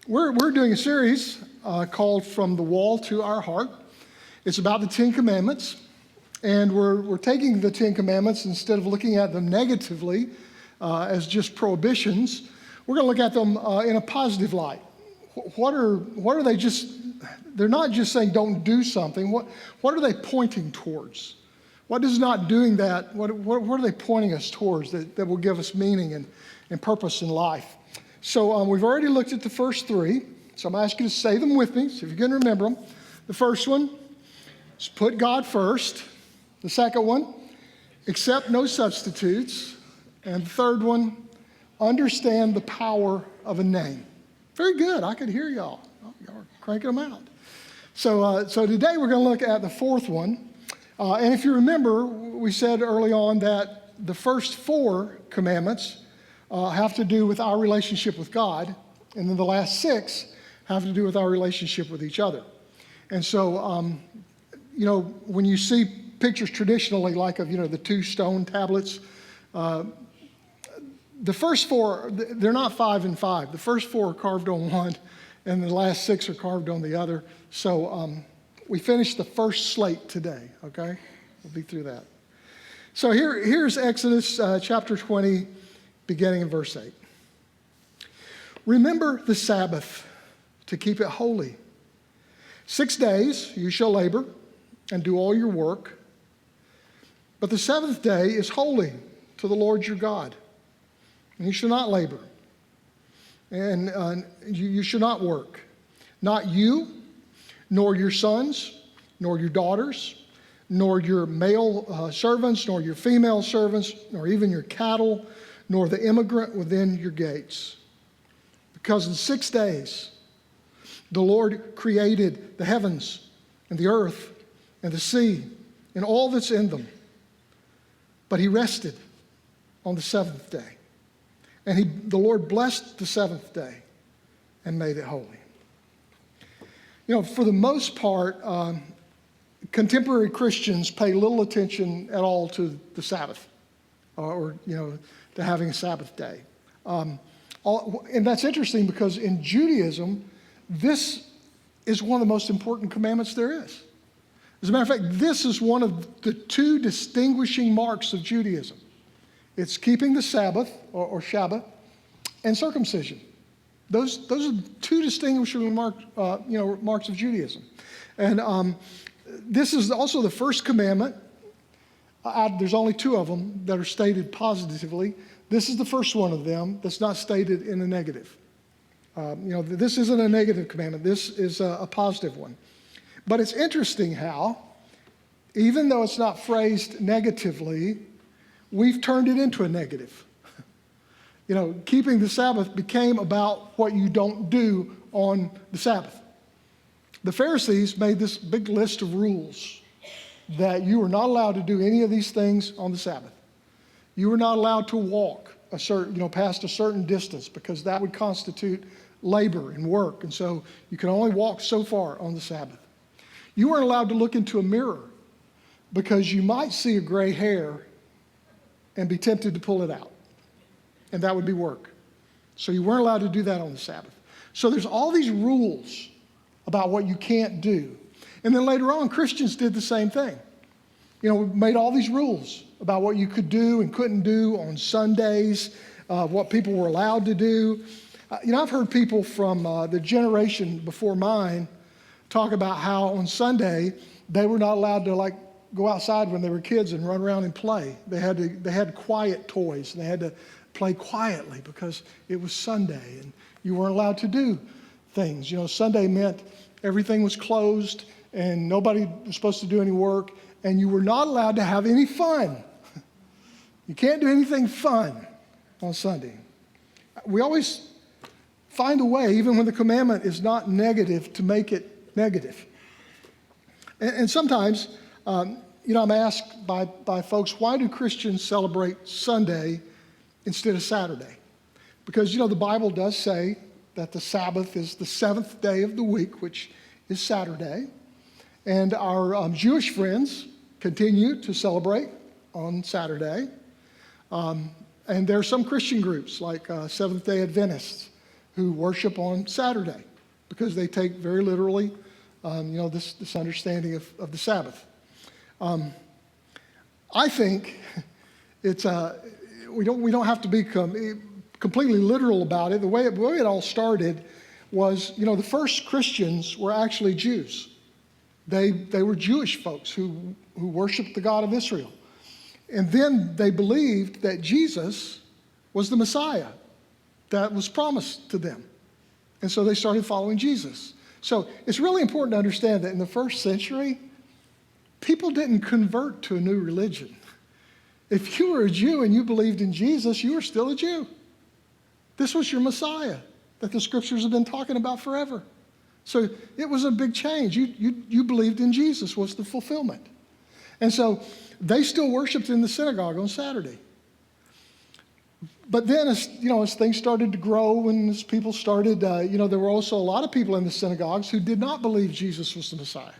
We're doing a series called From the Wall to Our Heart. It's about the Ten Commandments, and we're taking the Ten Commandments, instead of looking at them negatively as just prohibitions, we're going to look at them in a positive light. What are they just, they're not just saying don't do something. What are they pointing towards? What is not doing that, what are they pointing us towards that will give us meaning and purpose in life? So we've already looked at the first three, so I'm asking you to say them with me, so if you can remember them. The first one is put God first. The second one, accept no substitutes. And the third one, understand the power of a name. Very good, I could hear y'all. Y'all are cranking them out. So today we're going to look at the fourth one. And if you remember, we said early on that the first four commandments have to do with our relationship with God, and then the last six have to do with our relationship with each other. And so, when you see pictures traditionally like of, the two stone tablets, the first four, they're not 5 and 5. The first four are carved on one, and the last six are carved on the other. So we finished the first slate today, okay? We'll be through that. So here's Exodus chapter 20, beginning in verse 8. Remember the Sabbath to keep it holy. 6 days you shall labor and do all your work, but the seventh day is holy to the Lord your God. And you shall not labor, and you shall not work. Not you, nor your sons, nor your daughters, nor your male servants, nor your female servants, nor even your cattle, nor the immigrant within your gates. Because in 6 days the Lord created the heavens and the earth and the sea and all that's in them. But he rested on the seventh day. And the Lord blessed the seventh day and made it holy. For the most part, contemporary Christians pay little attention at all to the Sabbath or to having a Sabbath day. And that's interesting because in Judaism, this is one of the most important commandments there is. As a matter of fact, this is one of the two distinguishing marks of Judaism. It's keeping the Sabbath, or Shabbat, and circumcision. Those are two distinguishing marks of Judaism. And this is also the first commandment. There's only two of them that are stated positively. This is the first one of them that's not stated in a negative. This isn't a negative commandment. This is a positive one. But it's interesting how, even though it's not phrased negatively, we've turned it into a negative. Keeping the Sabbath became about what you don't do on the Sabbath. The Pharisees made this big list of rules that you were not allowed to do any of these things on the Sabbath. You were not allowed to walk past a certain distance because that would constitute labor and work. And so you could only walk so far on the Sabbath. You weren't allowed to look into a mirror because you might see a gray hair and be tempted to pull it out. And that would be work. So you weren't allowed to do that on the Sabbath. So there's all these rules about what you can't do. And then later on, Christians did the same thing. We made all these rules about what you could do and couldn't do on Sundays, what people were allowed to do. I've heard people from the generation before mine talk about how on Sunday they were not allowed to go outside when they were kids and run around and play. They had quiet toys. They had to play quietly because it was Sunday and you weren't allowed to do things. Sunday meant everything was closed and nobody was supposed to do any work, and you were not allowed to have any fun. You can't do anything fun on Sunday. We always find a way, even when the commandment is not negative, to make it negative. And sometimes, I'm asked by folks, why do Christians celebrate Sunday instead of Saturday? Because, the Bible does say that the Sabbath is the seventh day of the week, which is Saturday. And our Jewish friends continue to celebrate on Saturday. And there are some Christian groups like Seventh-day Adventists who worship on Saturday because they take very literally, this understanding of the Sabbath. I think it's we don't have to be completely literal about it. The way it all started was, the first Christians were actually Jews. They were Jewish folks who worshiped the God of Israel. And then they believed that Jesus was the Messiah that was promised to them. And so they started following Jesus. So it's really important to understand that in the first century, people didn't convert to a new religion. If you were a Jew and you believed in Jesus, you were still a Jew. This was your Messiah that the scriptures have been talking about forever. So it was a big change. You believed in Jesus was the fulfillment. And so they still worshiped in the synagogue on Saturday. But then as things started to grow and as people started, there were also a lot of people in the synagogues who did not believe Jesus was the Messiah.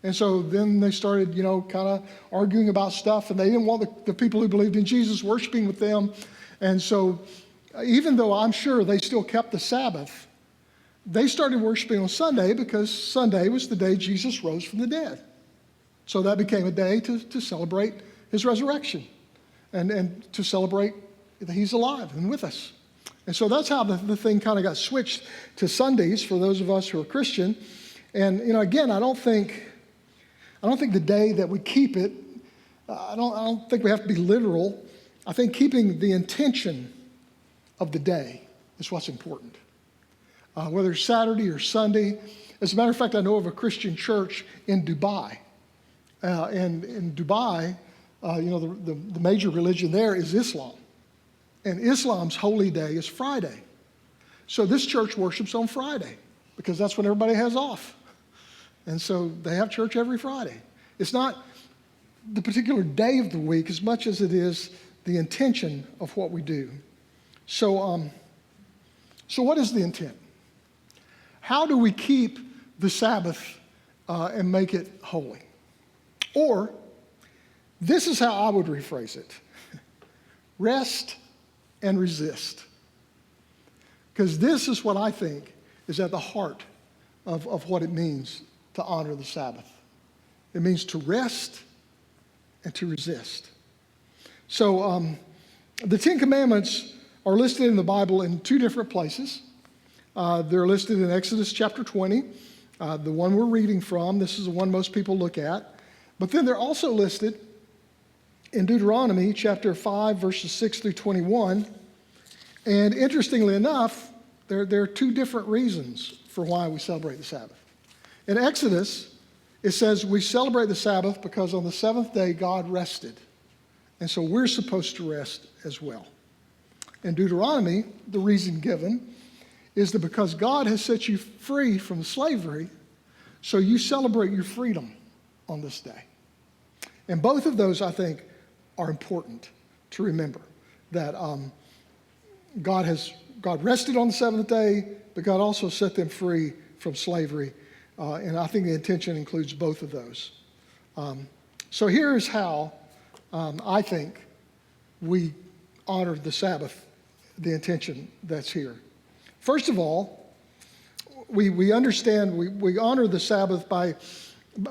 And so then they started, kind of arguing about stuff, and they didn't want the people who believed in Jesus worshiping with them. And so even though I'm sure they still kept the Sabbath, they started worshiping on Sunday because Sunday was the day Jesus rose from the dead. So that became a day to celebrate his resurrection and to celebrate that he's alive and with us. And so that's how the thing kind of got switched to Sundays for those of us who are Christian. And, again, I don't think the day that we keep it, I don't think we have to be literal. I think keeping the intention of the day is what's important. Whether it's Saturday or Sunday. As a matter of fact, I know of a Christian church in Dubai. And in Dubai, the major religion there is Islam. And Islam's holy day is Friday. So this church worships on Friday because that's when everybody has off. And so they have church every Friday. It's not the particular day of the week as much as it is the intention of what we do. So what is the intent? How do we keep the Sabbath and make it holy? Or, this is how I would rephrase it. Rest and resist. Because this is what I think is at the heart of what it means to honor the Sabbath. It means to rest and to resist. So the Ten Commandments are listed in the Bible in two different places. They're listed in Exodus chapter 20, the one we're reading from. This is the one most people look at. But then they're also listed in Deuteronomy chapter 5, verses 6 through 21. And interestingly enough, there are two different reasons for why we celebrate the Sabbath. In Exodus, it says we celebrate the Sabbath because on the seventh day God rested. And so we're supposed to rest as well. In Deuteronomy, the reason given is that because God has set you free from slavery, so you celebrate your freedom on this day. And both of those, I think, are important to remember. That God rested on the seventh day, but God also set them free from slavery. And I think the intention includes both of those. So here's how I think we honor the Sabbath, the intention that's here. First of all, we understand, we honor the Sabbath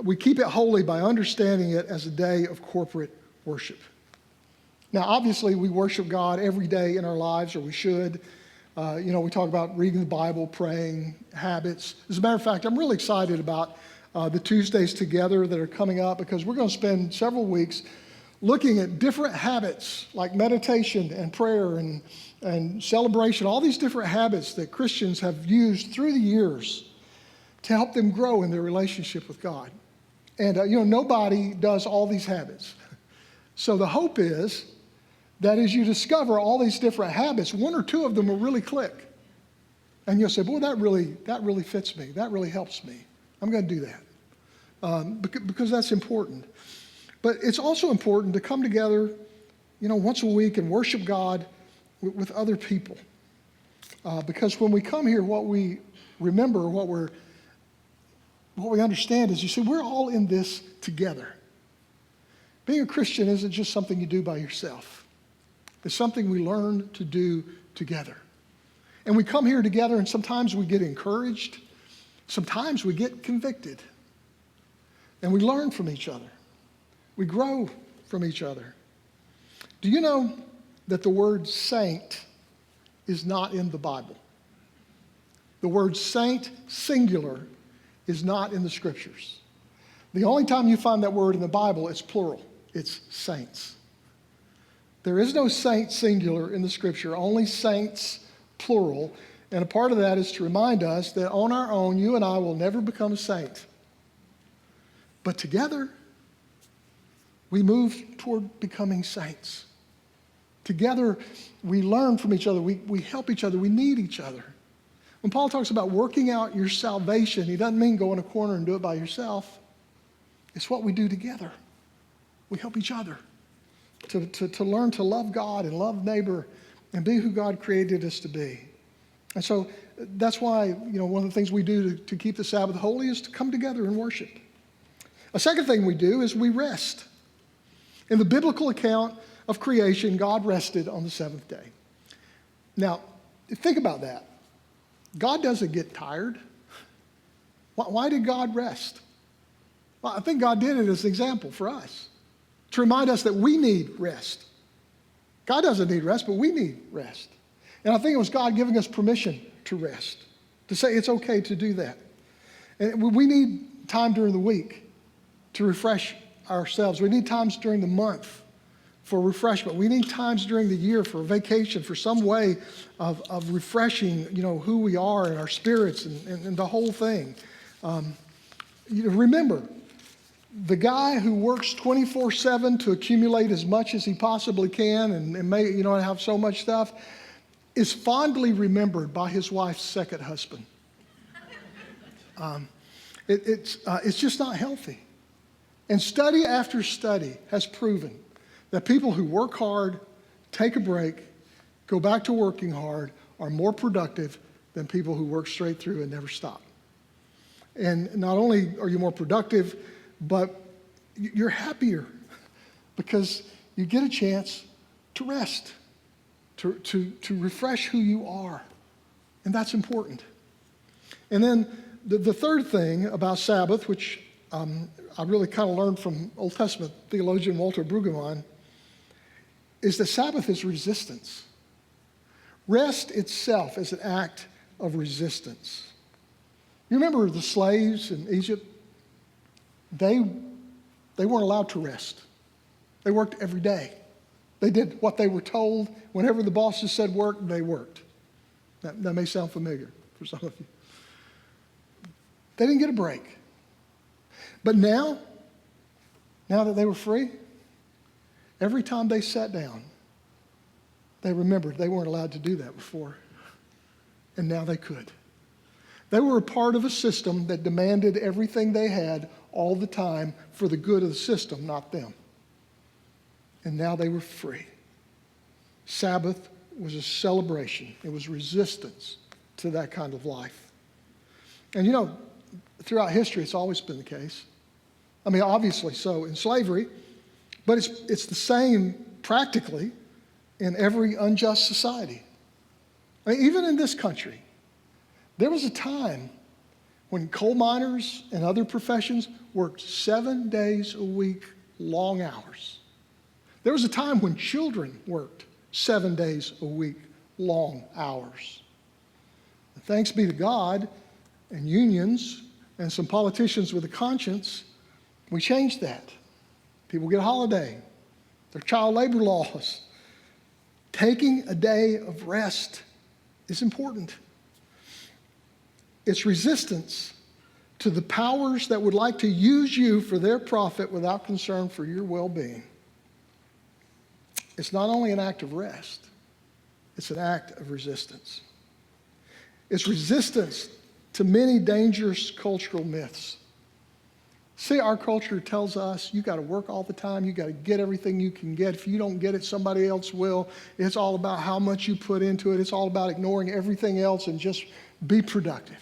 we keep it holy by understanding it as a day of corporate worship. Now, obviously, we worship God every day in our lives, or we should. We talk about reading the Bible, praying, habits. As a matter of fact, I'm really excited about the Tuesdays together that are coming up because we're going to spend several weeks looking at different habits like meditation and prayer and celebration, all these different habits that Christians have used through the years to help them grow in their relationship with God. And, nobody does all these habits. So the hope is that as you discover all these different habits, one or two of them will really click. And you'll say, boy, that really fits me. That really helps me. I'm going to do that because that's important. But it's also important to come together, once a week and worship God with other people. Because when we come here, what we remember, what we understand is, you see, we're all in this together. Being a Christian isn't just something you do by yourself. It's something we learn to do together. And we come here together, and sometimes we get encouraged. Sometimes we get convicted. And we learn from each other. We grow from each other. Do you know that the word saint is not in the Bible? The word saint, singular, is not in the scriptures. The only time you find that word in the Bible, it's plural. It's saints. There is no saint singular in the scripture, only saints plural. And a part of that is to remind us that on our own, you and I will never become a saint. But together, we move toward becoming saints. Together, we learn from each other. We help each other. We need each other. When Paul talks about working out your salvation, he doesn't mean go in a corner and do it by yourself. It's what we do together. We help each other to learn to love God and love neighbor and be who God created us to be. And so that's why, one of the things we do to keep the Sabbath holy is to come together and worship. A second thing we do is we rest. In the biblical account of creation, God rested on the seventh day. Now, think about that. God doesn't get tired. Why did God rest? Well, I think God did it as an example for us, to remind us that we need rest. God doesn't need rest, but we need rest. And I think it was God giving us permission to rest, to say it's okay to do that. And we need time during the week to refresh ourselves. We need times during the month for refreshment. We need times during the year for vacation, for some way of refreshing, who we are and our spirits and the whole thing. Remember, the guy who works 24/7 to accumulate as much as he possibly can and may, have so much stuff is fondly remembered by his wife's second husband. It's just not healthy. And study after study has proven that people who work hard, take a break, go back to working hard, are more productive than people who work straight through and never stop. And not only are you more productive, but you're happier because you get a chance to rest, to refresh who you are. And that's important. And then the third thing about Sabbath, which I really kind of learned from Old Testament theologian Walter Brueggemann, is that Sabbath is resistance. Rest itself is an act of resistance. You remember the slaves in Egypt? They weren't allowed to rest. They worked every day. They did what they were told. Whenever the bosses said work, they worked. That may sound familiar for some of you. They didn't get a break. But now that they were free, every time they sat down, they remembered they weren't allowed to do that before. And now they could. They were a part of a system that demanded everything they had all the time for the good of the system, not them. And now they were free. Sabbath was a celebration. It was resistance to that kind of life. And throughout history, it's always been the case. I mean, obviously so in slavery, but it's the same practically in every unjust society. I mean, even in this country, there was a time when coal miners and other professions worked 7 days a week, long hours. There was a time when children worked 7 days a week, long hours. And thanks be to God and unions and some politicians with a conscience, we changed that. People get a holiday. There are child labor laws. Taking a day of rest is important. It's resistance to the powers that would like to use you for their profit without concern for your well-being. It's not only an act of rest, it's an act of resistance. It's resistance to many dangerous cultural myths. See, our culture tells us you got to work all the time. You got to get everything you can get. If you don't get it, somebody else will. It's all about how much you put into it. It's all about ignoring everything else and just be productive.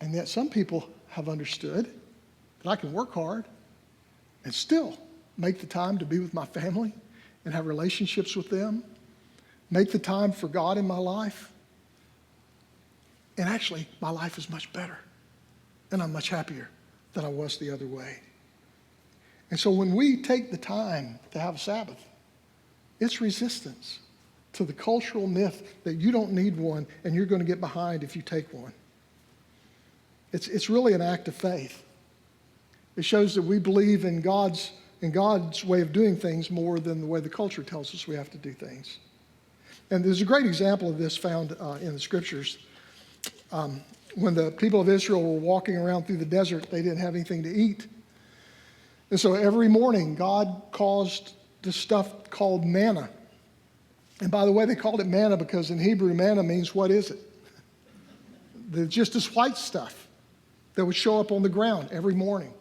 And yet some people have understood that I can work hard and still make the time to be with my family and have relationships with them, make the time for God in my life. And actually, my life is much better. And I'm much happier than I was the other way. And so when we take the time to have a Sabbath, it's resistance to the cultural myth that you don't need one and you're going to get behind if you take one. It's really an act of faith. It shows that we believe in God's way of doing things more than the way the culture tells us we have to do things. And there's a great example of this found in the scriptures. When the people of Israel were walking around through the desert, they didn't have anything to eat. And so every morning, God caused this stuff called manna. And by the way, they called it manna because in Hebrew, manna means what is it? It's just this white stuff that would show up on the ground every morning.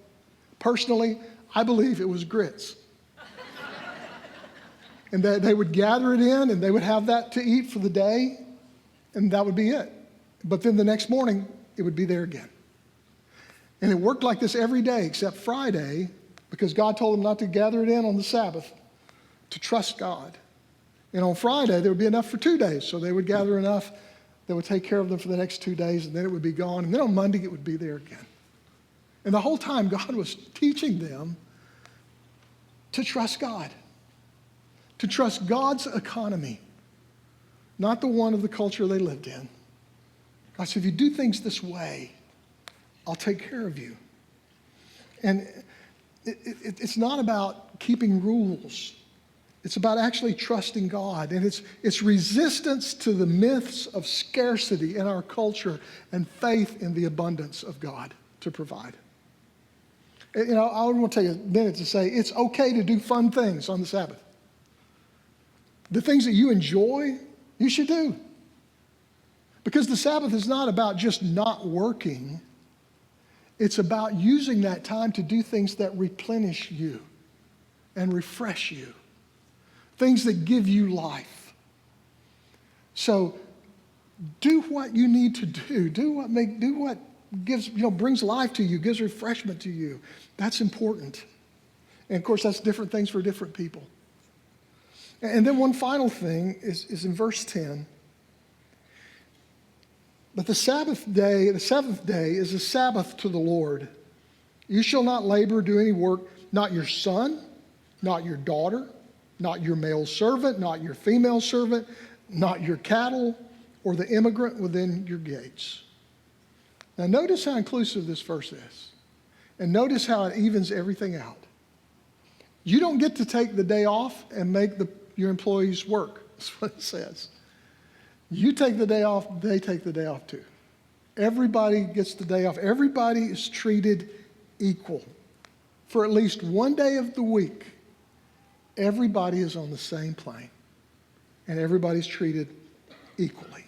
Personally, I believe it was grits. And that they would gather it in and they would have that to eat for the day, and that would be it. But then the next morning, it would be there again. And it worked like this every day except Friday, because God told them not to gather it in on the Sabbath, to trust God. And on Friday, there would be enough for 2 days. So they would gather enough that would take care of them for the next 2 days, and then it would be gone. And then on Monday, it would be there again. And the whole time, God was teaching them to trust God, to trust God's economy, not the one of the culture they lived in. God said, if you do things this way, I'll take care of you. And it's not about keeping rules. It's about actually trusting God. And it's resistance to the myths of scarcity in our culture and faith in the abundance of God to provide. You know, I want to take a minute to say it's okay to do fun things on the Sabbath. The things that you enjoy, you should do. Because the Sabbath is not about just not working. It's about using that time to do things that replenish you and refresh you. Things that give you life. So do what you need to do. Do what gives, brings life to you, gives refreshment to you. That's important. And of course, that's different things for different people. And then one final thing is in verse 10. But the seventh day is a Sabbath to the Lord. You shall not labor, do any work, not your son, not your daughter, not your male servant, not your female servant, not your cattle, or the immigrant within your gates. Now notice how inclusive this verse is. And notice how it evens everything out. You don't get to take the day off and make your employees work. That's what it says. You take the day off, they take the day off too. Everybody gets the day off. Everybody is treated equal. For at least one day of the week, everybody is on the same plane. And everybody's treated equally.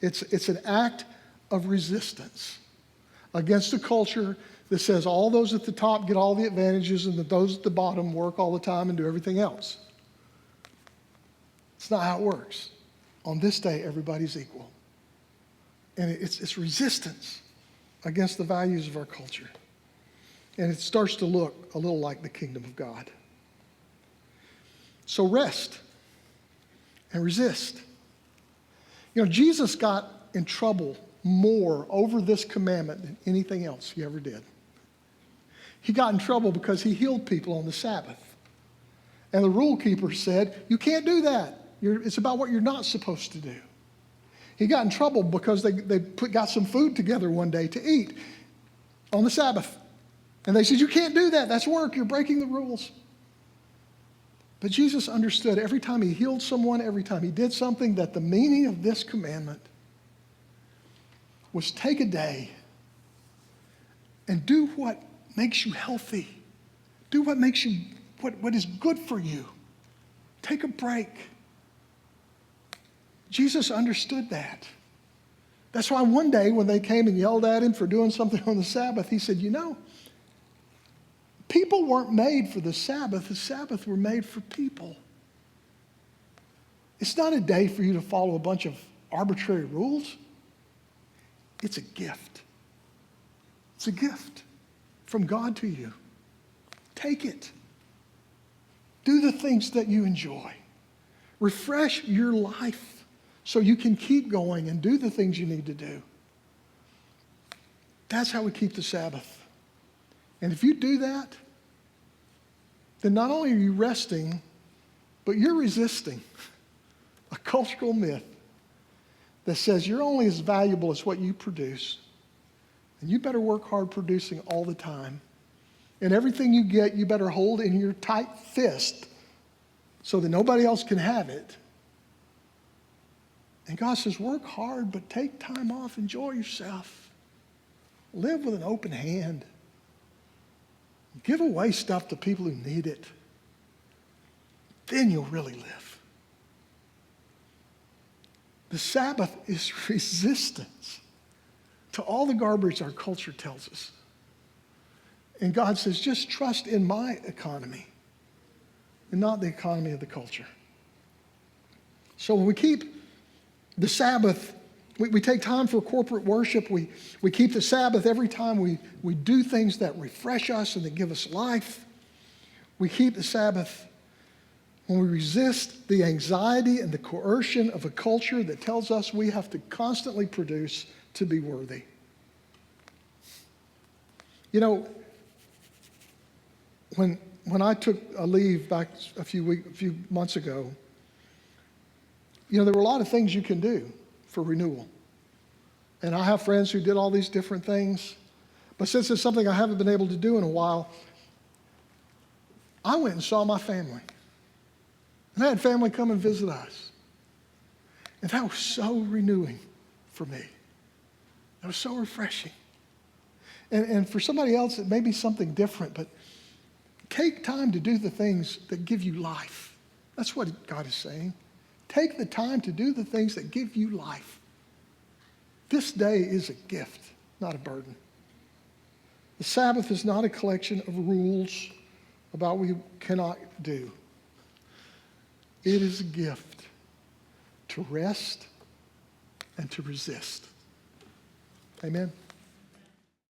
It's an act of resistance against a culture that says all those at the top get all the advantages and that those at the bottom work all the time and do everything else. It's not how it works. On this day, everybody's equal. And it's resistance against the values of our culture. And it starts to look a little like the kingdom of God. So rest and resist. Jesus got in trouble more over this commandment than anything else he ever did. He got in trouble because he healed people on the Sabbath. And the rule keeper said, you can't do that. It's about what you're not supposed to do. He got in trouble because they got some food together one day to eat on the Sabbath. And they said, you can't do that. That's work. You're breaking the rules. But Jesus understood every time he healed someone, every time he did something, that the meaning of this commandment was take a day and do what makes you healthy. Do what makes you, what is good for you. Take a break. Jesus understood that. That's why one day when they came and yelled at him for doing something on the Sabbath, he said, people weren't made for the Sabbath. The Sabbath were made for people. It's not a day for you to follow a bunch of arbitrary rules. It's a gift. It's a gift from God to you. Take it. Do the things that you enjoy. Refresh your life so you can keep going and do the things you need to do. That's how we keep the Sabbath. And if you do that, then not only are you resting, but you're resisting a cultural myth that says you're only as valuable as what you produce. And you better work hard producing all the time. And everything you get, you better hold in your tight fist so that nobody else can have it. And God says, work hard, but take time off, enjoy yourself. Live with an open hand. Give away stuff to people who need it. Then you'll really live. The Sabbath is resistance to all the garbage our culture tells us. And God says, just trust in my economy and not the economy of the culture. So when we keep the Sabbath, we take time for corporate worship. We keep the Sabbath every time we do things that refresh us and that give us life. We keep the Sabbath when we resist the anxiety and the coercion of a culture that tells us we have to constantly produce to be worthy. You know, when I took a leave back a few months ago, you know, there were a lot of things you can do for renewal. And I have friends who did all these different things. But since it's something I haven't been able to do in a while, I went and saw my family. And I had family come and visit us. And that was so renewing for me. That was so refreshing. And for somebody else, it may be something different, but take time to do the things that give you life. That's what God is saying. Take the time to do the things that give you life. This day is a gift, not a burden. The Sabbath is not a collection of rules about what we cannot do. It is a gift to rest and to resist. Amen.